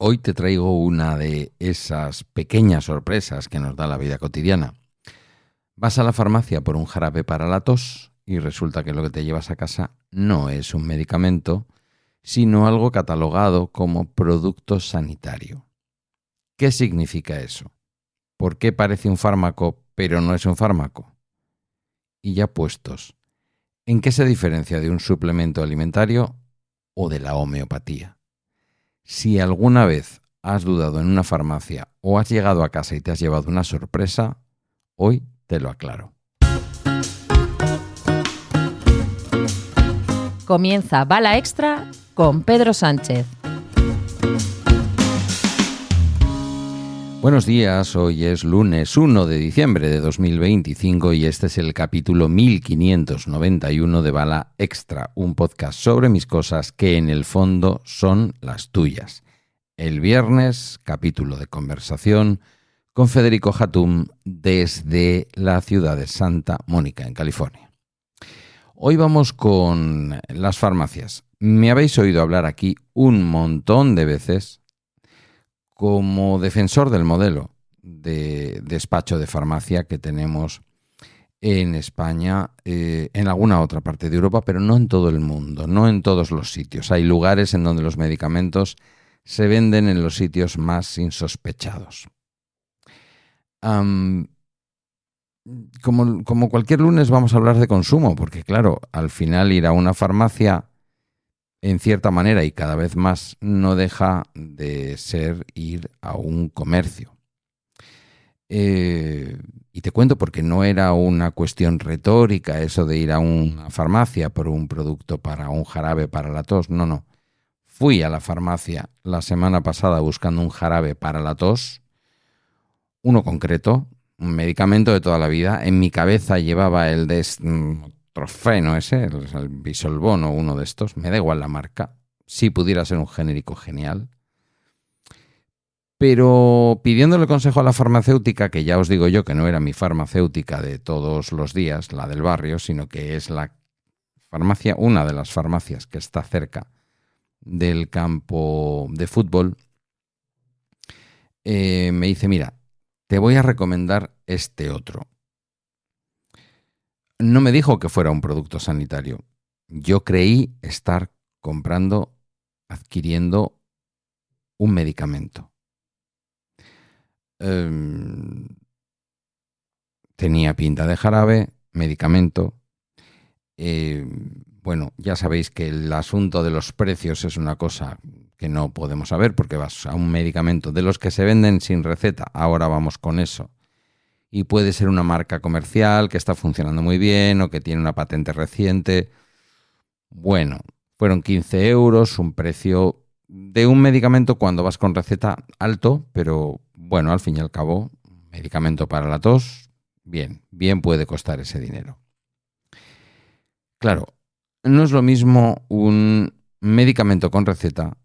Hoy te traigo una de esas pequeñas sorpresas que nos da la vida cotidiana. Vas a la farmacia por un jarabe para la tos y resulta que lo que te llevas a casa no es un medicamento, sino algo catalogado como producto sanitario. ¿Qué significa eso? ¿Por qué parece un fármaco pero no es un fármaco? Y ya puestos, ¿en qué se diferencia de un suplemento alimentario o de la homeopatía? Si alguna vez has dudado en una farmacia o has llegado a casa y te has llevado una sorpresa, hoy te lo aclaro. Comienza Bala Extra con Pedro Sánchez. Buenos días, hoy es lunes 1 de diciembre de 2025 y este es el capítulo 1591 de Bala Extra, un podcast sobre mis cosas que en el fondo son las tuyas. El viernes, capítulo de conversación con Federico Hatum desde la ciudad de Santa Mónica, en California. Hoy vamos con las farmacias. Me habéis oído hablar aquí un montón de veces como defensor del modelo de despacho de farmacia que tenemos en España, en alguna otra parte de Europa, pero no en todo el mundo, no en todos los sitios. Hay lugares en donde los medicamentos se venden en los sitios más insospechados. Como cualquier lunes vamos a hablar de consumo, porque claro, al final ir a una farmacia en cierta manera y cada vez más no deja de ser ir a un comercio. Y te cuento porque no era una cuestión retórica eso de ir a una farmacia por un producto para un jarabe para la tos, no. Fui a la farmacia la semana pasada buscando un jarabe para la tos, uno concreto, un medicamento de toda la vida. En mi cabeza llevaba el Trofeno ese, el Bisolbón o uno de estos, me da igual la marca, si pudiera ser un genérico genial. Pero pidiéndole consejo a la farmacéutica, que ya os digo yo que no era mi farmacéutica de todos los días, la del barrio, sino que es la farmacia, una de las farmacias que está cerca del campo de fútbol, me dice, mira, te voy a recomendar este otro. No me dijo que fuera un producto sanitario. Yo creí estar adquiriendo un medicamento. Tenía pinta de jarabe, medicamento. Bueno, ya sabéis que el asunto de los precios es una cosa que no podemos saber porque vas a un medicamento de los que se venden sin receta. Ahora vamos con eso. Y puede ser una marca comercial que está funcionando muy bien o que tiene una patente reciente. Bueno, fueron 15 euros, un precio de un medicamento cuando vas con receta alto, pero bueno, al fin y al cabo, medicamento para la tos, bien puede costar ese dinero. Claro, no es lo mismo un medicamento con receta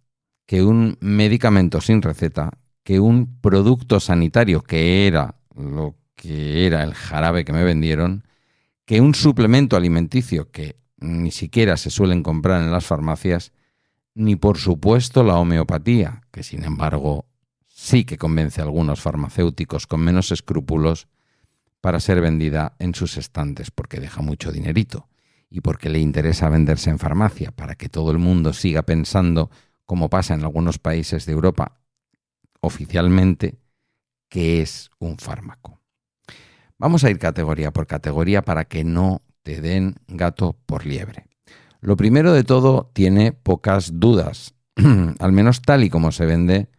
que un medicamento sin receta, que un producto sanitario, que era lo que era el jarabe que me vendieron, que un suplemento alimenticio que ni siquiera se suelen comprar en las farmacias, ni por supuesto la homeopatía, que sin embargo sí que convence a algunos farmacéuticos con menos escrúpulos para ser vendida en sus estantes porque deja mucho dinerito y porque le interesa venderse en farmacia para que todo el mundo siga pensando, como pasa en algunos países de Europa oficialmente, que es un fármaco. Vamos a ir categoría por categoría para que no te den gato por liebre. Lo primero de todo tiene pocas dudas, al menos tal y como se vende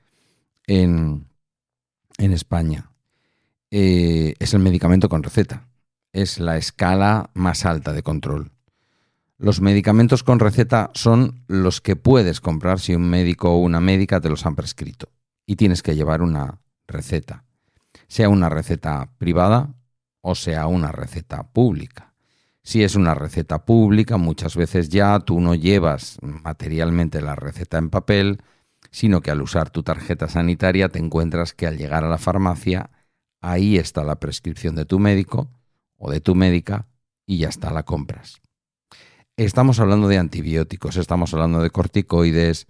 en España. Es el medicamento con receta. Es la escala más alta de control. Los medicamentos con receta son los que puedes comprar si un médico o una médica te los han prescrito. Y tienes que llevar una receta. Sea una receta privada o sea una receta pública. Si es una receta pública, muchas veces ya tú no llevas materialmente la receta en papel, sino que al usar tu tarjeta sanitaria te encuentras que al llegar a la farmacia, ahí está la prescripción de tu médico o de tu médica y ya está, la compras. Estamos hablando de antibióticos, estamos hablando de corticoides,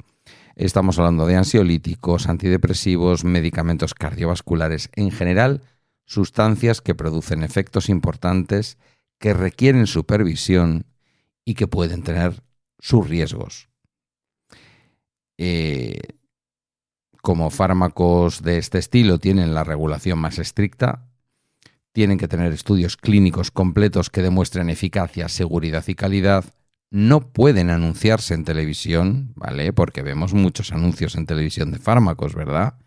Estamos hablando de ansiolíticos, antidepresivos, medicamentos cardiovasculares, en general, sustancias que producen efectos importantes, que requieren supervisión y que pueden tener sus riesgos. Como fármacos de este estilo tienen la regulación más estricta, tienen que tener estudios clínicos completos que demuestren eficacia, seguridad y calidad. No pueden anunciarse en televisión, ¿vale? Porque vemos muchos anuncios en televisión de fármacos, ¿verdad?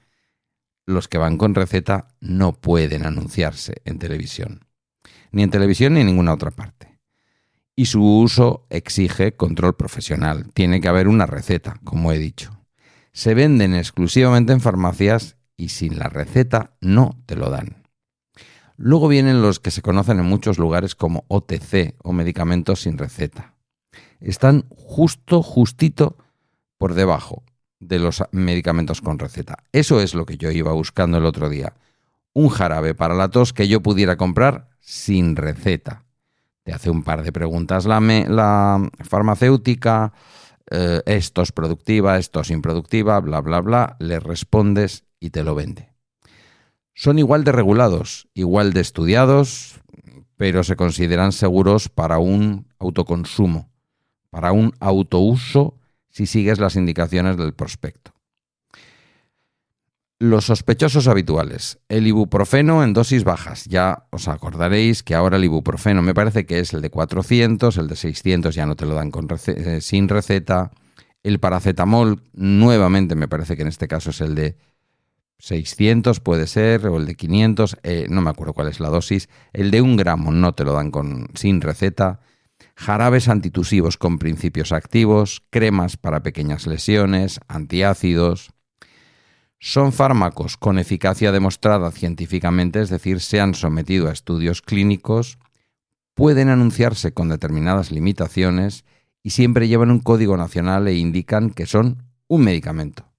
Los que van con receta no pueden anunciarse en televisión. Ni en televisión ni en ninguna otra parte. Y su uso exige control profesional. Tiene que haber una receta, como he dicho. Se venden exclusivamente en farmacias y sin la receta no te lo dan. Luego vienen los que se conocen en muchos lugares como OTC o medicamentos sin receta. Están justito por debajo de los medicamentos con receta. Eso es lo que yo iba buscando el otro día. Un jarabe para la tos que yo pudiera comprar sin receta. Te hace un par de preguntas la farmacéutica, esto es productiva, esto es improductiva, bla, bla, bla. Le respondes y te lo vende. Son igual de regulados, igual de estudiados, pero se consideran seguros para un autoconsumo, para un autouso si sigues las indicaciones del prospecto. Los sospechosos habituales. El ibuprofeno en dosis bajas. Ya os acordaréis que ahora el ibuprofeno me parece que es el de 400, el de 600 ya no te lo dan sin receta. El paracetamol nuevamente me parece que en este caso es el de 600 puede ser, o el de 500, no me acuerdo cuál es la dosis. El de 1 gramo no te lo dan sin receta. Jarabes antitusivos con principios activos, cremas para pequeñas lesiones, antiácidos. Son fármacos con eficacia demostrada científicamente, es decir, se han sometido a estudios clínicos, pueden anunciarse con determinadas limitaciones y siempre llevan un código nacional e indican que son un medicamento.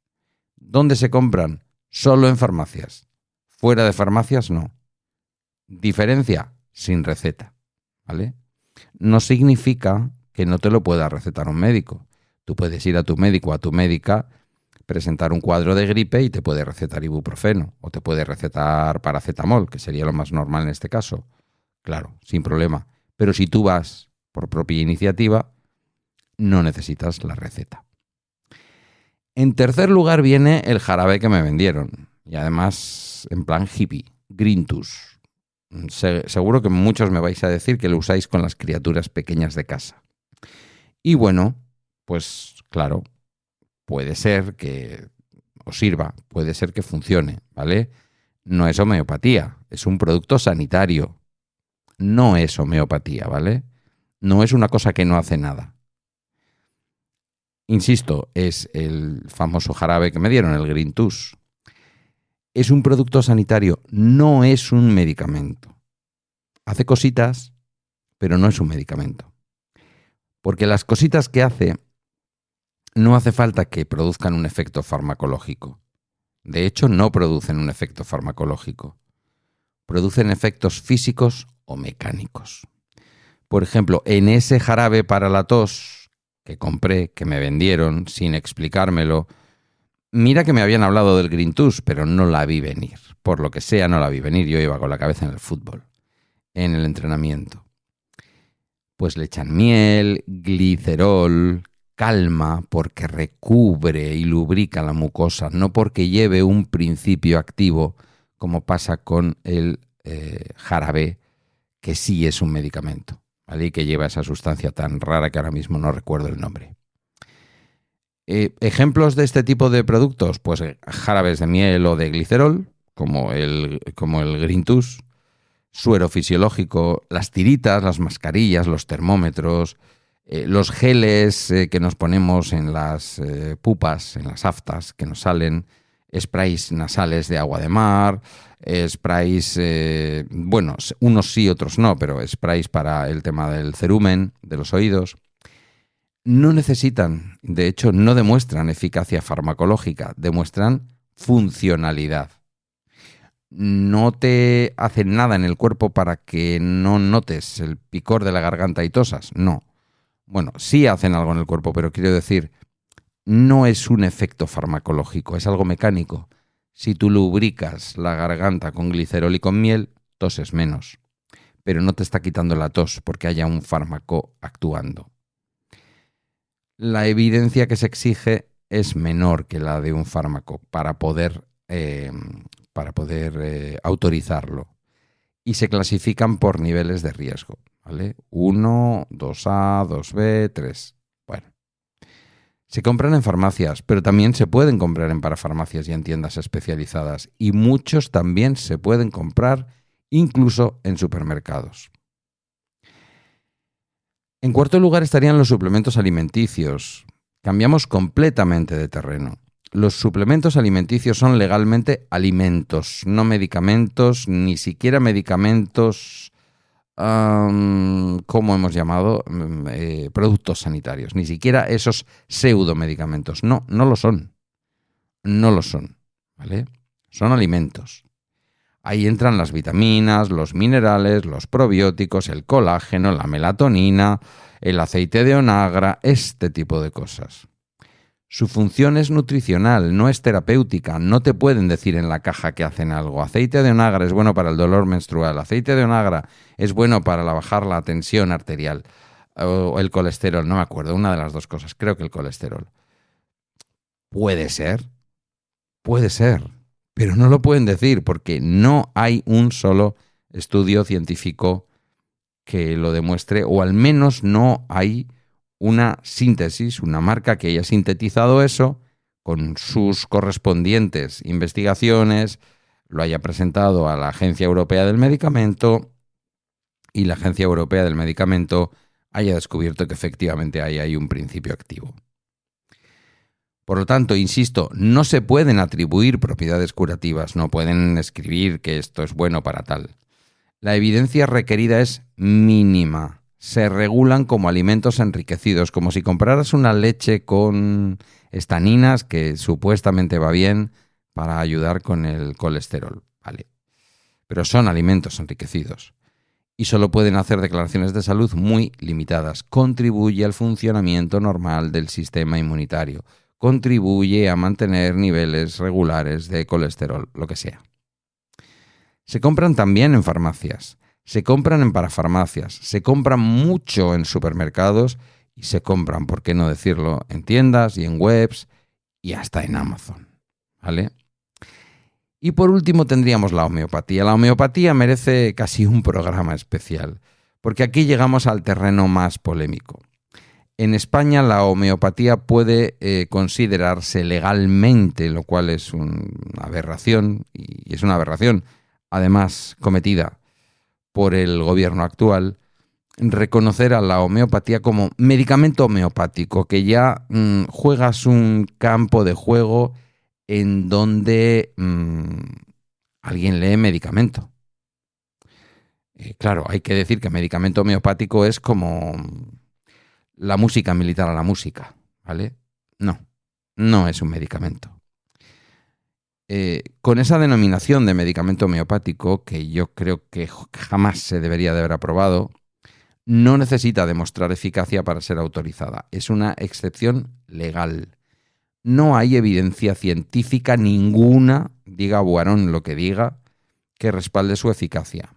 ¿Dónde se compran? Solo en farmacias. Fuera de farmacias, no. Diferencia, sin receta, ¿vale? No significa que no te lo pueda recetar un médico. Tú puedes ir a tu médico o a tu médica, presentar un cuadro de gripe y te puede recetar ibuprofeno o te puede recetar paracetamol, que sería lo más normal en este caso. Claro, sin problema. Pero si tú vas por propia iniciativa, no necesitas la receta. En tercer lugar viene el jarabe que me vendieron. Y además, en plan hippie, Grintus. Seguro que muchos me vais a decir que lo usáis con las criaturas pequeñas de casa. Y bueno, pues claro, puede ser que os sirva, puede ser que funcione, ¿vale? No es homeopatía, es un producto sanitario. No es homeopatía, ¿vale? No es una cosa que no hace nada. Insisto, es el famoso jarabe que me dieron, el Grintus. Es un producto sanitario, no es un medicamento. Hace cositas, pero no es un medicamento. Porque las cositas que hace, no hace falta que produzcan un efecto farmacológico. De hecho, no producen un efecto farmacológico. Producen efectos físicos o mecánicos. Por ejemplo, en ese jarabe para la tos que compré, que me vendieron sin explicármelo, mira que me habían hablado del Grintus, pero no la vi venir. Por lo que sea, no la vi venir. Yo iba con la cabeza en el fútbol, en el entrenamiento. Pues le echan miel, glicerol, calma, porque recubre y lubrica la mucosa, no porque lleve un principio activo, como pasa con el jarabe, que sí es un medicamento, ¿vale? Y que lleva esa sustancia tan rara que ahora mismo no recuerdo el nombre. Ejemplos de este tipo de productos, pues jarabes de miel o de glicerol, como el Grintus, suero fisiológico, las tiritas, las mascarillas, los termómetros, los geles que nos ponemos en las pupas, en las aftas que nos salen, sprays nasales de agua de mar, sprays, bueno, unos sí, otros no, pero sprays para el tema del cerumen, de los oídos. No necesitan, de hecho, no demuestran eficacia farmacológica, demuestran funcionalidad. No te hacen nada en el cuerpo para que no notes el picor de la garganta y tosas, no. Bueno, sí hacen algo en el cuerpo, pero quiero decir, no es un efecto farmacológico, es algo mecánico. Si tú lubricas la garganta con glicerol y con miel, toses menos. Pero no te está quitando la tos porque haya un fármaco actuando. La evidencia que se exige es menor que la de un fármaco para poder autorizarlo. Y se clasifican por niveles de riesgo, ¿vale? 1, 2A, 2B, 3. Bueno. Se compran en farmacias, pero también se pueden comprar en parafarmacias y en tiendas especializadas. Y muchos también se pueden comprar incluso en supermercados. En cuarto lugar estarían los suplementos alimenticios. Cambiamos completamente de terreno. Los suplementos alimenticios son legalmente alimentos, no medicamentos, ni siquiera medicamentos, ¿cómo hemos llamado? Productos sanitarios. Ni siquiera esos pseudomedicamentos. No lo son. No lo son, ¿vale? Son alimentos. Ahí entran las vitaminas, los minerales, los probióticos, el colágeno, la melatonina, el aceite de onagra, este tipo de cosas. Su función es nutricional, no es terapéutica. No te pueden decir en la caja que hacen algo. Aceite de onagra es bueno para el dolor menstrual. Aceite de onagra es bueno para bajar la tensión arterial. O el colesterol, no me acuerdo. Una de las dos cosas. Creo que el colesterol. Puede ser. Pero no lo pueden decir porque no hay un solo estudio científico que lo demuestre, o al menos no hay una síntesis, una marca que haya sintetizado eso con sus correspondientes investigaciones, lo haya presentado a la Agencia Europea del Medicamento y la Agencia Europea del Medicamento haya descubierto que efectivamente ahí hay un principio activo. Por lo tanto, insisto, no se pueden atribuir propiedades curativas, no pueden escribir que esto es bueno para tal. La evidencia requerida es mínima. Se regulan como alimentos enriquecidos, como si compraras una leche con estaninas que supuestamente va bien para ayudar con el colesterol, ¿vale? Pero son alimentos enriquecidos y solo pueden hacer declaraciones de salud muy limitadas. Contribuye al funcionamiento normal del sistema inmunitario, contribuye a mantener niveles regulares de colesterol, lo que sea. Se compran también en farmacias. Se compran en parafarmacias, se compran mucho en supermercados y se compran, por qué no decirlo, en tiendas y en webs y hasta en Amazon, ¿vale? Y por último tendríamos la homeopatía. La homeopatía merece casi un programa especial, porque aquí llegamos al terreno más polémico. En España la homeopatía puede considerarse legalmente, lo cual es una aberración, y es una aberración, además cometida por el gobierno actual, reconocer a la homeopatía como medicamento homeopático, que ya juegas un campo de juego en donde alguien lee medicamento. Claro, hay que decir que medicamento homeopático es como la música militar a la música, ¿vale? No es un medicamento. Con esa denominación de medicamento homeopático, que yo creo que jamás se debería de haber aprobado, no necesita demostrar eficacia para ser autorizada. Es una excepción legal. No hay evidencia científica ninguna, diga Boiron lo que diga, que respalde su eficacia.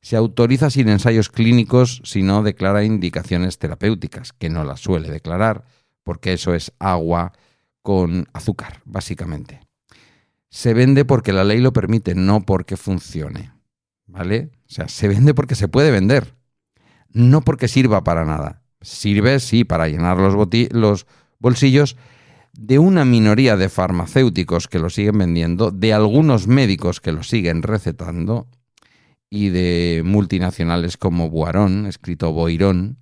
Se autoriza sin ensayos clínicos si no declara indicaciones terapéuticas, que no las suele declarar, porque eso es agua con azúcar, básicamente. Se vende porque la ley lo permite, no porque funcione, ¿vale? O sea, se vende porque se puede vender, no porque sirva para nada. Sirve, sí, para llenar los bolsillos de una minoría de farmacéuticos que lo siguen vendiendo, de algunos médicos que lo siguen recetando y de multinacionales como Boiron, escrito Boiron,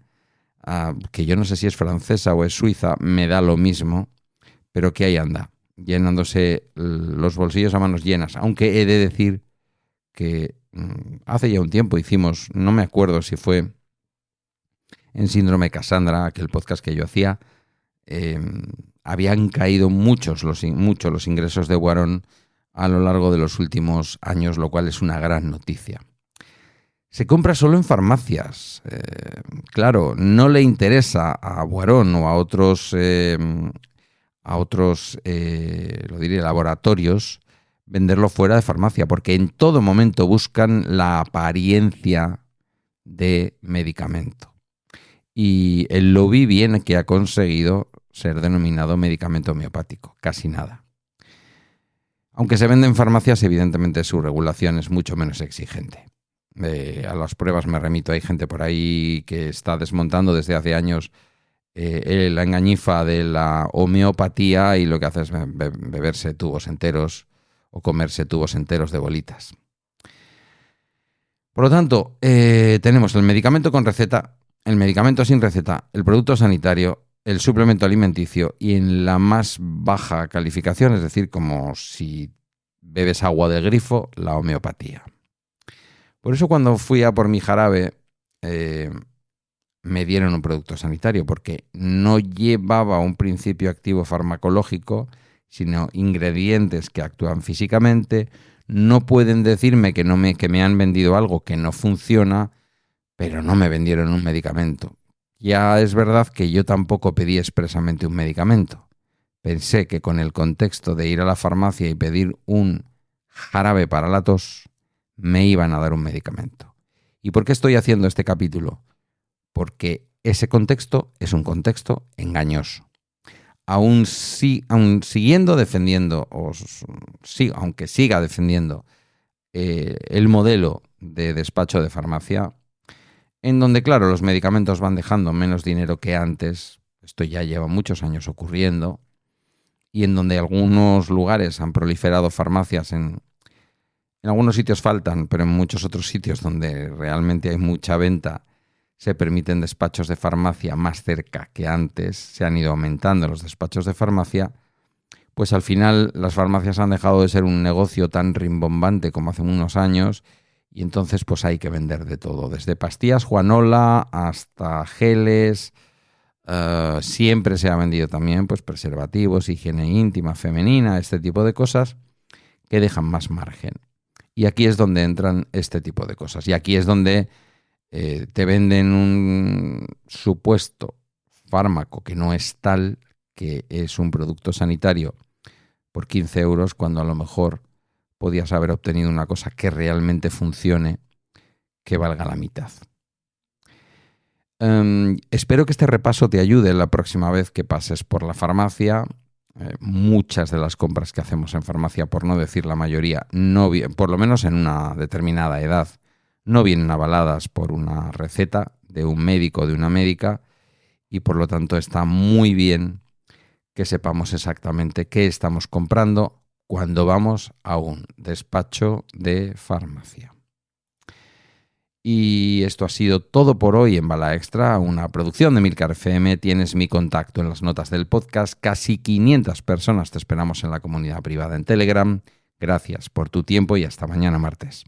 que yo no sé si es francesa o es suiza, me da lo mismo, pero que ahí anda, llenándose los bolsillos a manos llenas. Aunque he de decir que hace ya un tiempo hicimos, no me acuerdo si fue en Síndrome Cassandra, aquel podcast que yo hacía, habían caído mucho los ingresos de Boiron a lo largo de los últimos años, lo cual es una gran noticia. Se compra solo en farmacias. Claro, no le interesa a Boiron o a otros otros laboratorios venderlo fuera de farmacia, porque en todo momento buscan la apariencia de medicamento. Y el lobby bien que ha conseguido ser denominado medicamento homeopático, casi nada. Aunque se vende en farmacias, evidentemente su regulación es mucho menos exigente. A las pruebas me remito, hay gente por ahí que está desmontando desde hace años la engañifa de la homeopatía y lo que hace es beberse tubos enteros o comerse tubos enteros de bolitas. Por lo tanto, tenemos el medicamento con receta, el medicamento sin receta, el producto sanitario, el suplemento alimenticio y en la más baja calificación, es decir, como si bebes agua del grifo, la homeopatía. Por eso cuando fui a por mi jarabe me dieron un producto sanitario, porque no llevaba un principio activo farmacológico, sino ingredientes que actúan físicamente. No pueden decirme que me han vendido algo que no funciona, pero no me vendieron un medicamento. Ya es verdad que yo tampoco pedí expresamente un medicamento. Pensé que con el contexto de ir a la farmacia y pedir un jarabe para la tos, me iban a dar un medicamento. ¿Y por qué estoy haciendo este capítulo? Porque ese contexto es un contexto engañoso. Aunque siga defendiendo el modelo de despacho de farmacia, en donde, claro, los medicamentos van dejando menos dinero que antes, esto ya lleva muchos años ocurriendo, y en donde algunos lugares han proliferado farmacias, en algunos sitios faltan, pero en muchos otros sitios donde realmente hay mucha venta, se permiten despachos de farmacia más cerca que antes, se han ido aumentando los despachos de farmacia, pues al final las farmacias han dejado de ser un negocio tan rimbombante como hace unos años y entonces pues hay que vender de todo, desde pastillas Juanola hasta geles, siempre se ha vendido también pues preservativos, higiene íntima, femenina, este tipo de cosas que dejan más margen. Y aquí es donde entran este tipo de cosas y aquí es donde te venden un supuesto fármaco que no es tal, que es un producto sanitario por 15 euros, cuando a lo mejor podías haber obtenido una cosa que realmente funcione, que valga la mitad. Espero que este repaso te ayude la próxima vez que pases por la farmacia. Muchas de las compras que hacemos en farmacia, por no decir la mayoría, por lo menos en una determinada edad, no vienen avaladas por una receta de un médico o de una médica y por lo tanto está muy bien que sepamos exactamente qué estamos comprando cuando vamos a un despacho de farmacia. Y esto ha sido todo por hoy en Bala Extra, una producción de Milcar FM. Tienes mi contacto en las notas del podcast. Casi 500 personas te esperamos en la comunidad privada en Telegram. Gracias por tu tiempo y hasta mañana martes.